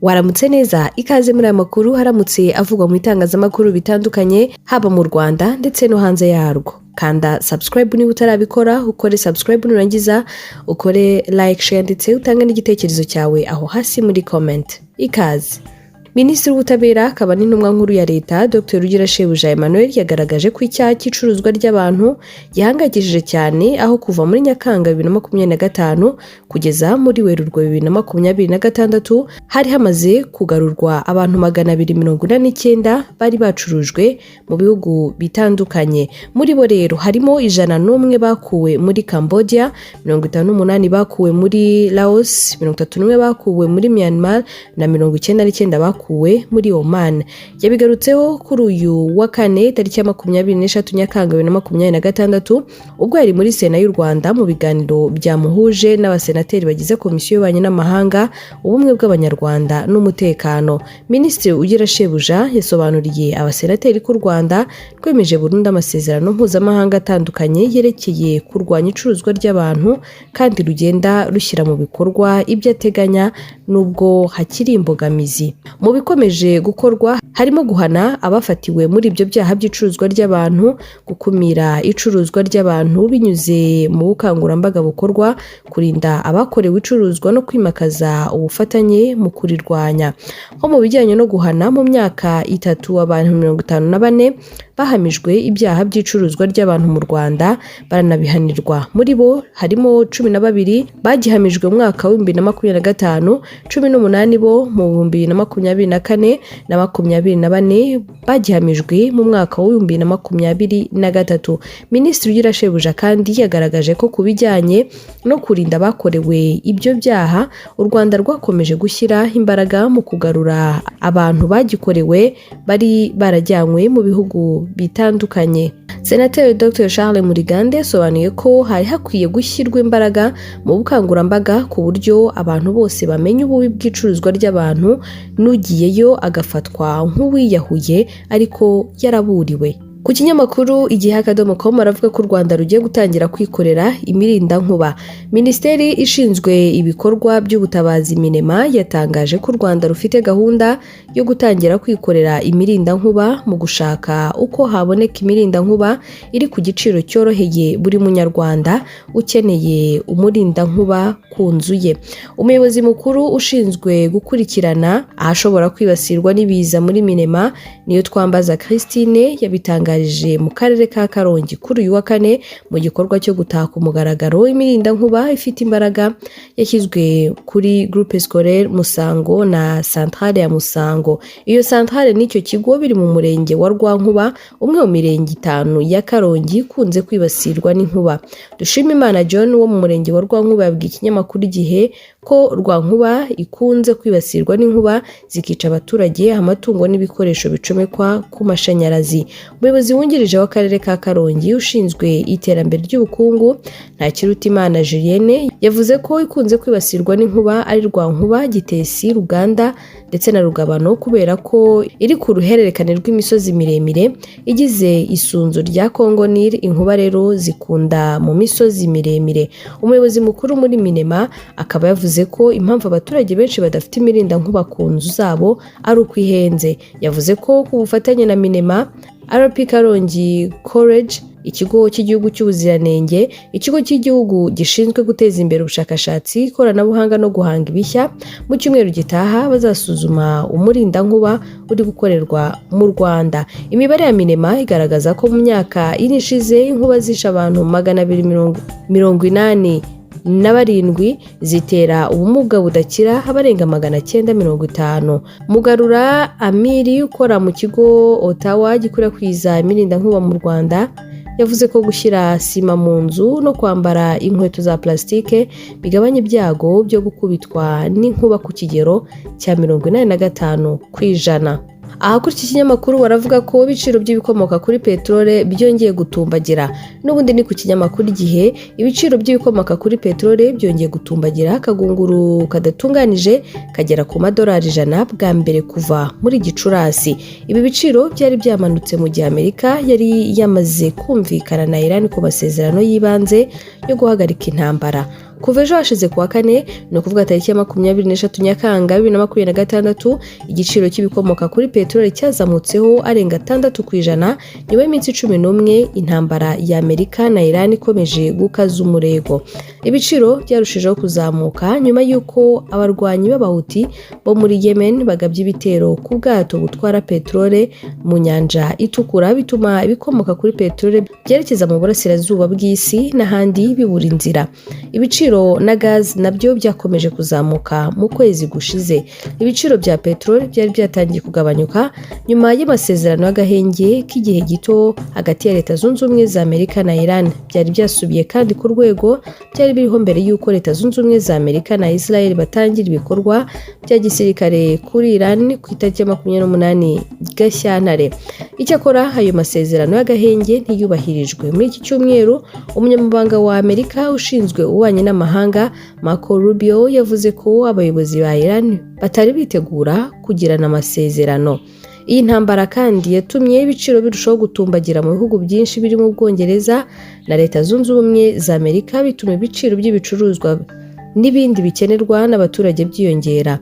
Waramutse neza ikaze muri aya makuru haramutse avugwa mu itangazamakuru bitandukanye haba mu Rwanda ndetse no hanze yarwo. Kanda subscribe niba utarabikora, ukore subscribe nurangiza ukore like, share ndetse utange n'igitekerezo cyawe aho hasi muri comment. Ikaze. Minisitiri w'Ubutabera akaba n'intumwa nkuru ya leta Dr. Rugirashebuja Emmanuel yagaragaje ko icyaha cy'icuruzwa ry'abantu gihangayikishije cyane aho kuva muri Nyakanga 2025 kugeza muri Werurwe 2026 hari hamaze kugarurwa abantu 249 bari bacurujwe mu bihugu bitandukanye. Muri bo rero harimo 101 bakuwe muri Cambodia, 58 bakuwe muri Laos, 31 bakuwe muri Myanmar na 99 bakuwe muri Oman. Yabigarutseho kuri uyu wa kane tariki ya 23 Nyakanga 2026 ubwo yari muri Sena y'u Rwanda mu biganiro byamuhuje n'abasenateri bagize komisiyo y'ububanyi n'amahanga, ubumwe bw'abanyarwanda n'umutekano. Minisitiri Rugirashebuja yasobanuriye abasenateri ko u Rwanda rwemeje burundu amasezerano mpuzamahanga atandukanye yerekeye kurwanya icuruzwa ry'abantu kandi rugenda rushyira mu bikorwa ibyo ateganya nubwo hakiri imbogamizi. Mu bikomeje gukorwa harimo guhana abafatiwe muri ibyo byaha by'icuruzwa ry'abantu, gukumira icuruzwa ry'abantu binyuze mu bukangurambaga bukorwa, kurinda abakorewe icuruzwa no kwimakaza ubufatanye mu kurirwanya. Nko mu bijyanye no guhana, mu myaka 3 abantu 54 bahamijwe ibyaha by'icuruzwa ry'abantu mu Rwanda baranabihanirwa. Muri bo harimo 12 bagihamijwe mu mwaka wa 2025, 18 bo mu 2024 na 24 bagihamijwe mu mwaka wa 2023. Minisitiri Rugirashebuja kandi yagaragaje ko kubijyanye no kurinda abakorewe ibyo byaha u Rwanda rwakomeje gushyira imbaraga mu kugarura abantu bagikorewe bari barajyanywe mu bihugu bitandukanye. Senateri Dr. Charles Murigande yasobanuye ko hari hakwiye gushyirwa imbaraga mu bukangurambaga ku buryo abantu bose bamenya ububi bw'icuruzwa ry'abantu n'ugiyeyo agafatwa nk'uwiyahuye ariko yaraburiwe. Ku kinyamakuru Igihe.com aravuga ko u Rwanda rugiye gutangira kwikorera imirindankuba. Minisiteri ishinzwe ibikorwa by'ubutabazi Minema yatangaje ko u Rwanda rufite gahunda yo gutangira kwikorera imirindankuba mu gushaka uko haboneka imirindankuba iri ku giciro cyoroheye buri munyarwanda ukeneye umurindankuba ku nzu ye. Umuyobozi mukuru ushinzwe gukurikirana ahashobora kwibasirwa n'ibiza muri Minema Niyotwambaza Christine yabitangarije mu karere ka Karongi kuri uyu wa kane mu gikorwa cyo gutaka umugaragaro imirindankuba ifite imbaraga yashyizwe kuri Groupe Scolaire Musango na Centrale ya Musango. Iyo centrale n'icyo kigo biri mu murenge wa Rwankuba, umwe mu mirenge 5 ya Karongi kunze kwibasirwa n'inkuba. Dushimimana John wo mu murenge wa Rwankuba yabwiye ikinyamakuru Igihe ko Rwankuba ikunze kwibasirwa n'inkuba zikica abaturage, amatungo n'ibikoresho bicomekwa ku mashanyarazi. Umuyobozi wungirije w'akarere ka Karongi ushinzwe iterambere ry'ubukungu Ntakirutimana Julienne yavuze ko ikunze kwibasirwa n'inkuba ari Rwankuba, Gitesi, Ruganda ndetse na Rugabano kubera ko iri ku ruhererekane rw'imisozi miremire igize isunzu rya Congo Nil. Inkuba rero zikunda mu misozi miremire. Umuyobozi mukuru muri Minema akaba yavuze ko impamvu abaturage benshi badafite imirindankuba ku nzu zabo ari uko ihenze. Yavuze ko ku bufatanye na Minema, RP Karongi College, ikigo cy'igihugu cy'ubuziranenge, ikigo cy'igihugu gishinzwe guteza imbere ubushakashatsi, ikoranabuhanga no guhanga ibishya, mu cyumweru gitaha bazasuzuma umurindankuba uri gukorerwa mu Rwanda. Imibare ya Minema igaragaza ko mu myaka ine ishize inkuba zishe abantu 287 zitera ubumuga budakira abarenga 950. Mugarura Amiri ukora mu kigo Ottawa gikwirakwiza imirindankuba mu Rwanda yavuze ko gushyira sima mu nzu no kwambara inkweto za plastike bigabanya ibyago byo gukubitwa n'inkuba ku kigero cya 85%. Aha kuri iki kinyamakuru baravuga ko ibiciro by'ibikomoka kuri peterole byongeye gutumbagira. N'ubundi ni ku kinyamakuru Igihe, ibiciro by'ibikomoka kuri peterole byongeye gutumbagira, akagunguru kadatunganije kagera ku $100 bwa mbere kuva muri Gicurasi. Ibi biciro byari byamanutse mu gihe Amerika yari yamaze kumvikana na Iran ku masezerano y'ibanze yo guhagarika intambara. kuva ejo hashize kuwa kane no kuvuga tariki ya 23 Nyakanga 2026 igiciro cy'ibikomoka kuri peteroli cyazamutseho arenga 6% nyuma y'iminsi 11 intambara ya Amerika na Iran ikomeje gukaza umurego. Ibiciro byarushijeho kuzamuka nyuma y'uko abarwanyi b'abahuti bo muri Yemen bagabye ibitero ku bwato butwara peteroli mu nyanja itukura, bituma ibikomoka kuri peteroli byerekeza mu burasirazuba bw'isi n'ahandi bibura inzira. Ibiciro na gaz nabyo byakomeje kuzamuka mu kwezi gushize. Ibiciro bya peteroli byari byatangiye kugabanyuka nyuma y'amasezerano y'agahenge k'igihe gito hagati ya Leta Zunze Ubumwe za Amerika na Iran. Byari byasubiye kandi ku rwego byari biriho mbere y'uko Leta Zunze Ubumwe za Amerika na Israel batangira ibikorwa bya gisirikare kuri Iran ku itariki ya 28 Gashyantare. Icyakora ayo masezerano y'agahenge ntiyubahirijwe. Muri iki cyumweru umunyamabanga wa Amerika ushinzwe ububanyi n'amahanga Marco Rubio yavuze ko abayobozi ba Iran batari bitegura kugirana amasezerano. Iyi ntambara kandi yatumye ibiciro birushaho gutumbagira mu bihugu byinshi biri mu Bwongereza na Leta Zunze Ubumwe za Amerika, bituma ibiciro by'ibicuruzwa n'ibindi bikenerwa n'abaturage byiyongera.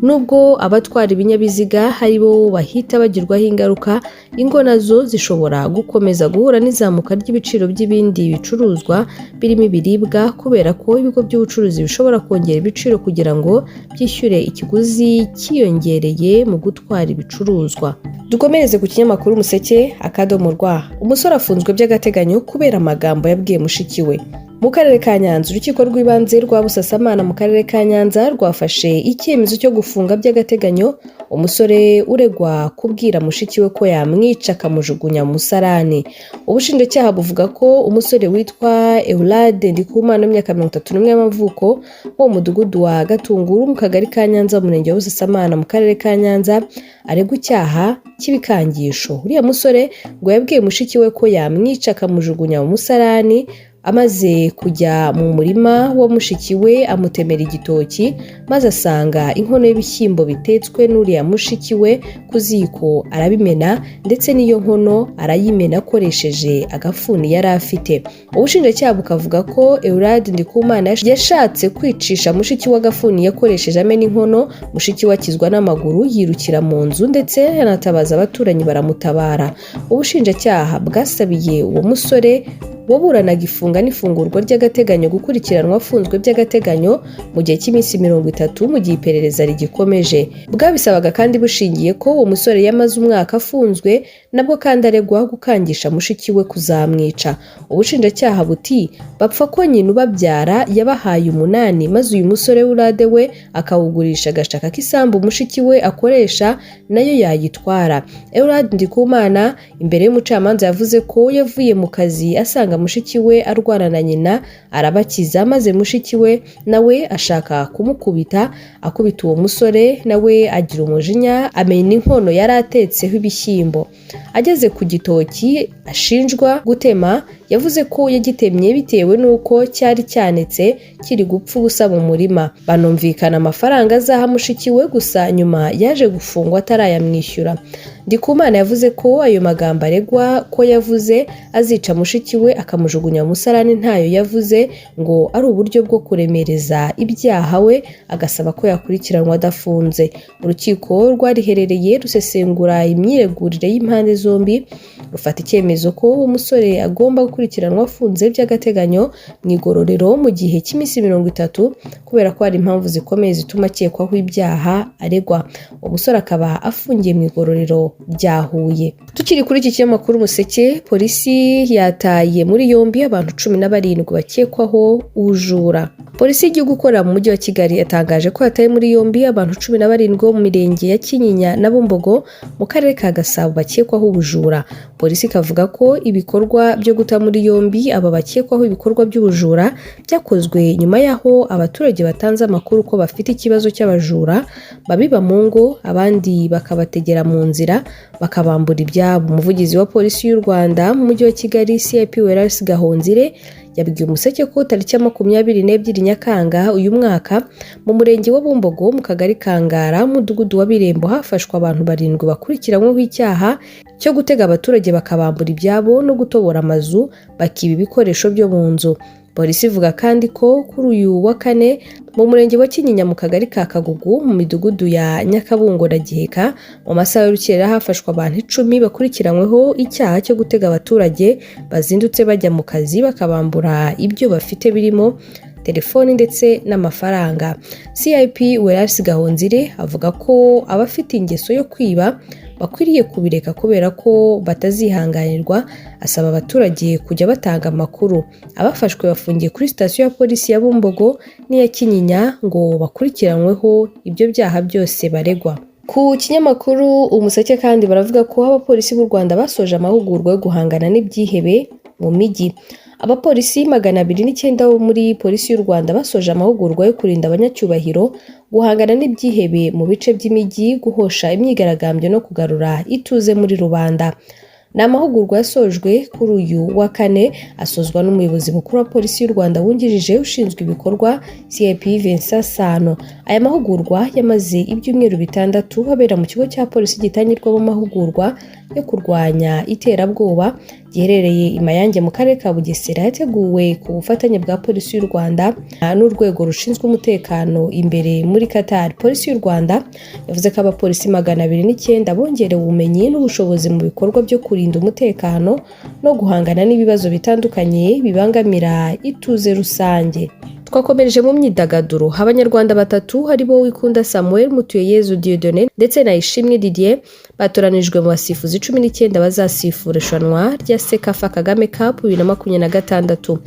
Nubwo abatwara ibinyabiziga hari bo bahita bagirwaho ingaruka, ingo nazo zishobora gukomeza guhura n'izamuka ry'ibiciro by'ibindi bicuruzwa birimo ibiribwa, kubera ko ibigo by'ubucuruzi bishobora kongera ibiciro kugira ngo byishyure ikiguzi cyiyongereye mu gutwara ibicuruzwa. Dukomereze ku kinyamakuru Umuseke.rw. Umusore afunzwe by'agateganyo kubera amagambo yabwiye mushiki we. Mu karere ka Nyanza, urukiko rw'ibanze rwa Busasamana mu karere ka Nyanza rwafashe icyemezo cyo gufunga by'agateganyo umusore uregwa kubwira mushiki we ko yamwica akamujugunya mu musarani. Ubushinjacyaha buvuga ko umusore witwa Eulade Ndikumana w'imyaka 31 y'amavuko wo mu mudugudu wa Gatunguru mu kagari ka Nyanza mu murenge wa Busasamana mu karere ka Nyanza aregwa icyaha cy'ibikangisho. Uriya musore ngo yabwiye mushiki we ko yamwica akamujugunya mu musarani, amaze kujya mu murima wa mushiki we amutemera igitoki, maze asanga inkono y'ibishyimbo bitetswe n'uriya mushiki we ku ziko arabimena, ndetse n'iyo nkono arayimena akoresheje agafuni yari afite. Ubushinjacyaha bukavuga ko Eulade Ndikumana yashatse kwicisha mushiki we agafuni yakoresheje amena inkono, mushiki we akizwa n'amaguru yirukira mu nzu ndetse yanatabaza abaturanyi baramutabara. Ubushinjacyaha bwasabiye uwo musore waburanaga ifunga n'ifungurwa ry'agateganyo gukurikiranwa afunzwe by'agateganyo mu gihe cy'iminsi 30 mu gihe iperereza rigikomeje. Bwabisabaga kandi bushingiye ko uwo musore yamaze umwaka afunzwe, nabwo kandi aregwa gukangisha mushiki we kuzamwica. Ubushinjacyaha buti bapfa ko nyina ubabyara yabahaye 8, maze uyu musore Eulade we akawugurisha agashaka k'isambu mushiki we akoresha nayo yayitwara. Eulade Ndikumana imbere y'umucamanza yavuze ko yavuye mu kazi asanga mushiki we arwana na nyina, arabakiza, maze mushiki we nawe ashaka kumukubita. Akubita uwo musore nawe agira umujinya amena inkono yari atetseho ibishyimbo. Ageze ku gitoki ashinjwa gutema, yavuze ko yagitemye bitewe n'uko cyari cyanetse kiri gupfa ubusa mu murima. Banumvikana amafaranga azaha mushiki we, gusa nyuma yaje gufungwa atarayamwishyura. Ndikumana yavuze ko ayo magambo aregwa ko yavuze azica mushiki we akamujugunya mu musarani ntayo yavuze, ngo ari uburyo bwo kuremereza ibyaha we, agasaba ko yakurikiranwa adafunze. Urukiko rwariherereye rusesengura imyiregurire y'impande zombi, rufata icyemezo ko umusore agomba gukurikiranwa afunze by'agateganyo mu igororero mu gihe cy'iminsi 30 kubera ko hari impamvu zikomeye zituma akekwaho ibyaha aregwa. Umusore akaba afungiye mu igororero rya Huye. Tukiri kuri iki kinyamakuru Umuseke, polisi yataye muri yombi abantu 17 bakekwaho ubujura. Polisi y'igihugu ikorera mu mujyi wa Kigali yatangaje ko yataye muri yombi abantu 17 mu mirenge ya Kinyinya na Bumbogo mu karere ka Gasabo bakekwaho ubujura. Polisi ikavuga ko ibikorwa byo guta muri yombi aba bakekwaho ibikorwa by'ubujura byakozwe nyuma yaho abaturage batanze amakuru ko bafite ikibazo cy'abajura babiba mu ngo, abandi bakabategera mu nzira bakabambura ibyabo. Umuvugizi wa polisi y'u Rwanda mu mujyi wa Kigali CIP Weraris Gahonzire yabwiye Umuseke ko tariki ya 22 Nyakanga uyu mwaka mu murenge wa Bumbogo mu kagari Kangara mu mudugudu wa Birembo hafashwe abantu 7 bakurikiranyweho icyaha cyo gutega abaturage bakabambura ibyabo no gutobora amazu bakiba ibikoresho byo mu nzu. Polisi ivuga kandi ko kuri uyu wa kane mu murenge wa Kinyinya mu kagari ka Kagugu mu midugudu ya Nyakabungo na Giheka mu masaha y'urukerera hafashwe abantu 10 bakurikiranyweho icyaha cyo gutega abaturage bazindutse bajya mu kazi bakabambura ibyo bafite birimo telefoni ndetse n'amafaranga. CIP Weras Gahonzire avuga ko abafite ingeso yo kwiba bakwiriye kubireka kubera ko batazihanganirwa, asaba abaturage kujya batanga amakuru. Abafashwe bafungiye kuri sitasiyo ya polisi ya Bumbogo n'iya Kinyinya ngo bakurikiranyweho ibyo byaha byose baregwa. Ku kinyamakuru Umuseke kandi baravuga ko abapolisi b'u Rwanda basoje amahugurwa yo guhangana n'ibyihebe mu mijyi. Abapolisi 209 bo muri polisi y'u Rwanda basoje amahugurwa yo kurinda abanyacyubahiro, guhangana n'ibyihebe mu bice by'imijyi, guhosha imyigaragambyo no kugarura ituze muri rubanda. Ni amahugurwa yasojwe kuri uyu wa kane asozwa n'umuyobozi mukuru wa polisi y'u Rwanda wungirije ushinzwe ibikorwa CIP Vincent Sano. Aya mahugurwa yamaze ibyumweru 6 habera mu kigo cya polisi gitangirwamo amahugurwa yo kurwanya iterabwoba giherereye i Mayange mu karere ka Bugesera, yateguwe ku bufatanye bwa polisi y'u Rwanda n'urwego rushinzwe umutekano imbere muri Qatar. Polisi y'u Rwanda yavuze ko abapolisi 209 bongerewe ubumenyi n'ubushobozi mu bikorwa byo kurinda umutekano no guhangana n'ibibazo bitandukanye bibangamira ituze rusange. Twakomereje mu myidagaduro. Abanyarwanda 3 haribo Wikunda Samuel, Mutuyeyezu Dieudonné ndetse na Ishimwe Didier batoranijwe mu basifuzi 19 bazasifura irushanwa rya Sekafa Kagame Cup 2026.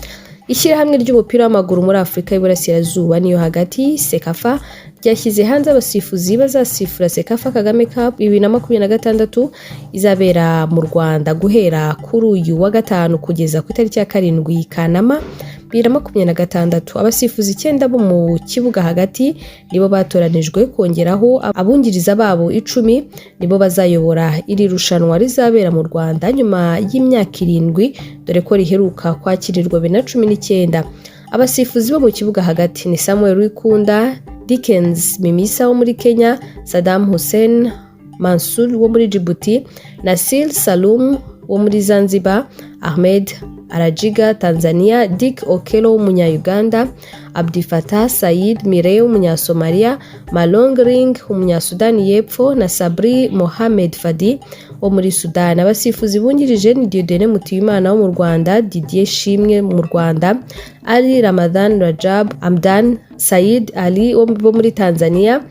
Ishyirahamwe ry'umupira w'amaguru muri Afurika y'Iburasirazuba niyo hagati Sekafa ryashyize hanze abasifuzi bazasifura Sekafa Kagame Cup 2026 izabera mu Rwanda guhera kuri uyu wa gatanu kugeza ku itariki ya 7 Kanama 2026. Abasifuzi 9 bo mu kibuga hagati nibo batoranijwe, kongeraho abungiriza babo 10 nibo bazayobora iri rushanwa rizabera mu Rwanda nyuma y'imyaka 7 dore ko riheruka kwakirirwa 2019. Abasifuzi bo mu kibuga hagati ni Samuel Wikunda, Dickens Mimisa wo muri Kenya, Saddam Hussein Mansour wo muri Djibouti, Nasir Salum wo muri Zanzibar, Ahmed Arajiga Tanzania, Dick Okelo w'umunya-Uganda, Abdifatah Said Mireu w'umunya-Somalia, Malong Ring w'umunya-Sudani y'Epfo na Sabri Mohamed Fadi wo muri Sudan. Abasifuzi bungirije ni Dieudonné Mutuyimana wo mu Rwanda, Didier Shimwe mu Rwanda, Ali Ramadan Rajab, Amdan Said Ali wo muri Tanzania,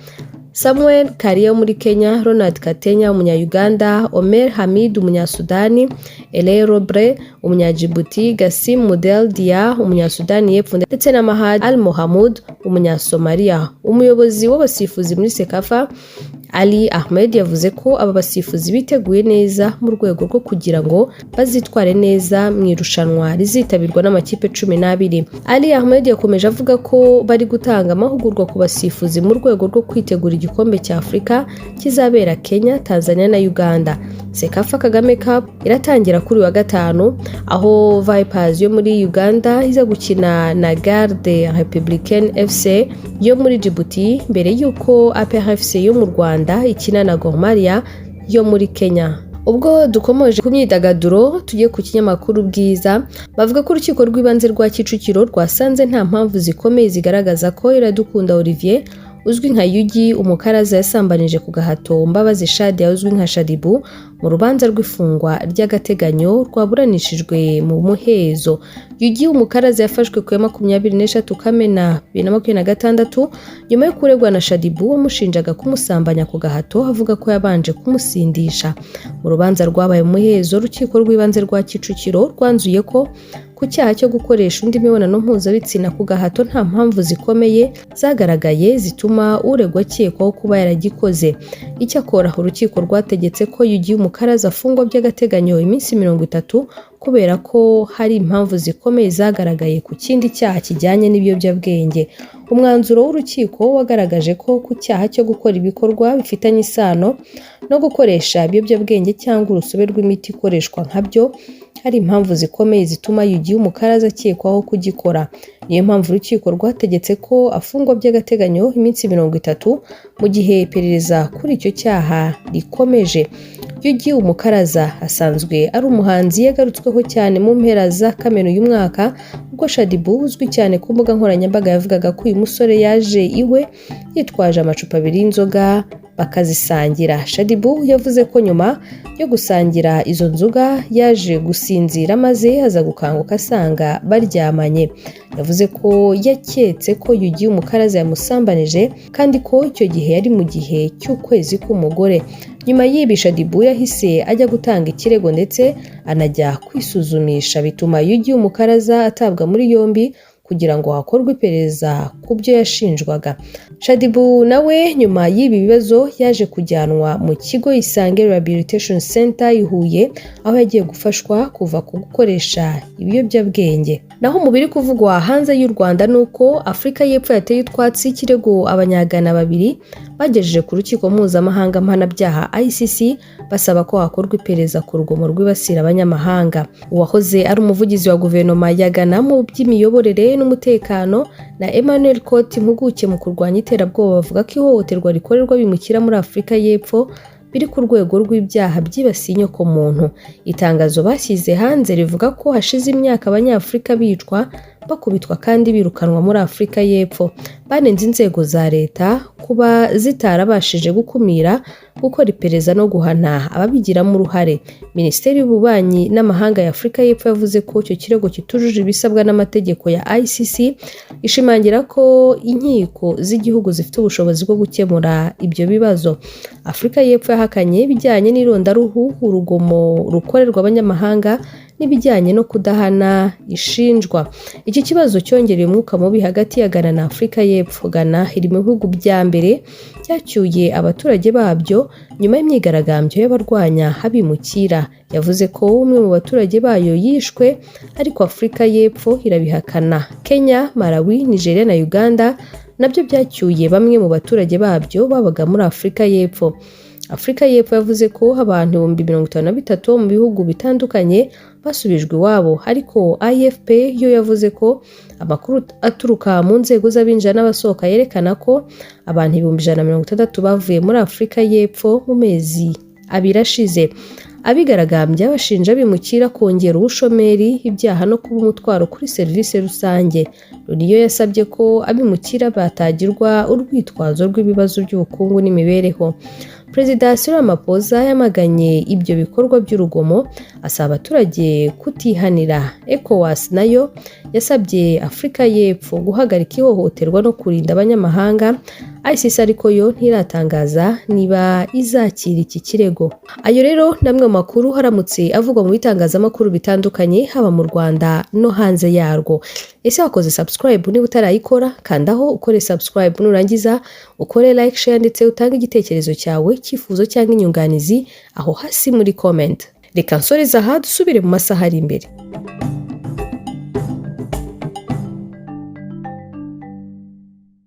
Samuel Karia muri Kenya, Ronald Katenya umunya-Uganda, Omer Hamid umunya-Sudani, Ele Robre umunya-Djibouti, Gassim Mudel Dia umunya-Sudani y'Epfo ndetse na Mahad Al Mohamud umunya-Somalia. Umuyobozi w'abasifuzi muri Sekafa Ali Ahmed yavuze ko aba basifuzi biteguye neza mu rwego rwo kugira ngo bazitware neza mu irushanwa rizitabirwa n'amakipe 12. Ali Ahmed yakomeje avuga ko bari gutanga amahugurwa ku basifuzi mu rwego rwo kwitegura igikombe cya Afurika kizabera Kenya, Tanzania na Uganda. Sekafa Kagame Cup iratangira kuri wa gatanu aho Vipers yo muri Uganda iza gukina na Garde Republicaine FC yo muri Djibouti mbere yuko APR FC yo mu Rwanda ikina na Gor Mahia yo muri Kenya. Ubwo dukomeje ku myidagaduro tugiye ku kinyamakuru Bwiza bavuga ko urukiko rw'ibanze rwa Kicukiro rwasanze nta mpamvu zikomeye zigaragaza ko Iradukunda Olivier uzwi nka Yugi umukaraza yasambanije ku gahato Mbabazi Shadia uzwi nka Shadibu mu rubanza rw'ifungwa ry'agateganyo rwaburanishijwe mu muhezo. Yugi umukaraza yafashwe ku 23 Kamena 2026 nyuma yo kuregwa na Shadibu wamushinjaga kumusambanya ku gahato avuga ko yabanje kumusindisha. Mu rubanza rwabaye mu muhezo urukiko rw'ibanze rwa Kicukiro rwanzuye ko ku cyaha cyo gukoresha undi mibonano mpuzabitsina ku gahato nta mpamvu zikomeye zagaragaye zituma uregwa akekwaho kuba yaragikoze. Icyakora urukiko rwategetse ko Yugi umukaraza afungwa by'agateganyo iminsi 30 kubera ko hari impamvu zikomeye zagaragaye ku kindi cyaha kijyanye n'ibiyobyabwenge. Umwanzuro w'urukiko wagaragaje ko ku cyaha cyo gukora ibikorwa bifitanye isano no gukoresha ibiyobyabwenge cyangwa urusobe rw'imiti ikoreshwa nkabyo hari impamvu zikomeye zituma Yugi umukaraza akekwaho kugikora. Niyo mpamvu urukiko rwategetse ko afungwa by'agateganyo iminsi 30 mu gihe iperereza kuri icyo cyaha rikomeje. Yugi Umukaraza asanzwe ari umuhanzi yagarutsweho cyane mu mpera za Kamena uyu mwaka ubwo Shadyboo uzwi cyane ku mbuga nkoranyambaga yavugaga ko uyu musore yaje iwe yitwaje amacupa abiri y'inzoga bakazisangira. Shadyboo yavuze ko nyuma yo gusangira izo nzoga yaje gusinzira maze aza gukanguka asanga baryamanye. Yavuze ko yaketse ko Yugi Umukaraza yamusambanije kandi ko icyo gihe yari mu gihe cy'ukwezi k'umugore. Nyuma y'ibi Shadyboo yahise ajya gutanga ikirego ndetse anajya kwisuzumisha, bituma Yugi Umukaraza atabwa muri yombi kugira ngo hakorwe iperereza ku byo yashinjwaga. Shadyboo nawe nyuma y'ibi bibazo yaje kujyanwa mu kigo Isange Rehabilitation Center i Huye, aho yagiye gufashwa kuva ku gukoresha ibiyobyabwenge. Naho mu biri kuvugwa hanze y'u Rwanda nuko Afurika y'Epfo yateye utwatsi ikirego abanyagana babiri bagejeje ku rukiko mpuzamahanga mpanabyaha ICC basaba ko hakorwa iperereza ku rugomo rwibasira abanyamahanga. Uwahoze ari umuvugizi wa guverinoma ya Ghana mu by'imiyoborere n'umutekano na Emmanuel Cote impuguke mu kurwanya iterabwoba bavuga ko ihohoterwa rikorerwa bimukira muri Afurika y'Epfo biri ku rwego rw'ibyaha byibasiye inyokomuntu. Itangazo bashyize hanze rivuga ko hashize imyaka Abanyafurika bicwa, bakubitwa kandi birukanwa muri Afurika y'Epfo. Banenze inzego za leta kuba zitarabashije gukumira, gukora iperereza no guhana ababigiramo uruhare. Minisiteri y'Ububanyi n'Amahanga ya Afurika y'Epfo yavuze ko icyo kirego kitujuje ibisabwa n'amategeko ya ICC, ishimangira ko inkiko z'igihugu zifite ubushobozi bwo gukemura ibyo bibazo. Afurika y'Epfo yahakanye ibijyanye n'irondaruhu, urugomo rukorerwa abanyamahanga n'ibijyanye no kudahana ishinjwa. Iki kibazo cyongereye umwuka mubi hagati ya Ghana na Afurika y'Epfo. Ghana iri mu bihugu bya mbere byacyuye abaturage babyo nyuma y'imyigaragambyo y'abarwanya abimukira. Yavuze ko umwe mu baturage bayo yishwe, ariko Afurika y'Epfo irabihakana. Kenya, Malawi, Nigeria na Uganda nabyo byacyuye bamwe mu baturage babyo babaga muri Afurika y'Epfo. Afurika y'Epfo yavuze ko abantu 53 mu bihugu bitandukanye basubijwe iwabo, ariko AFP yo yavuze ko amakuru aturuka mu nzego z'abinjira n'abasohoka yerekana ko abantu 160 bavuye muri Afurika y'Epfo mu mezi abiri ashize. Abigaragambya bashinja bimukira kongera ubushomeri, ibyaha no kuba umutwaro kuri serivisi rusange. Niyo yasabye ko abimukira batagirwa urwitwazo rw'ibibazo by'ubukungu n'imibereho. Perezida Cyril Ramaphosa yamaganye ibyo bikorwa by'urugomo, asaba abaturage kutihanira. ECOWAS nayo yasabye Afurika y'Epfo guhagarika ihohoterwa no kurinda abanyamahanga. ICC ariko yo ntiratangaza niba izakira iki kirego. Ayo rero namwe mu makuru haramutse avugwa mu bitangazamakuru bitandukanye haba mu Rwanda no hanze yarwo. Ese wakoze subscribe niba utarayikora? Kandaho ukore subscribe, nurangiza ukore like, share ndetse utange igitekerezo cyawe, cyifuzo cyangwa inyunganizi aho hasi muri comment. Reka nsoreza aha dusubire mu masaha ari imbere.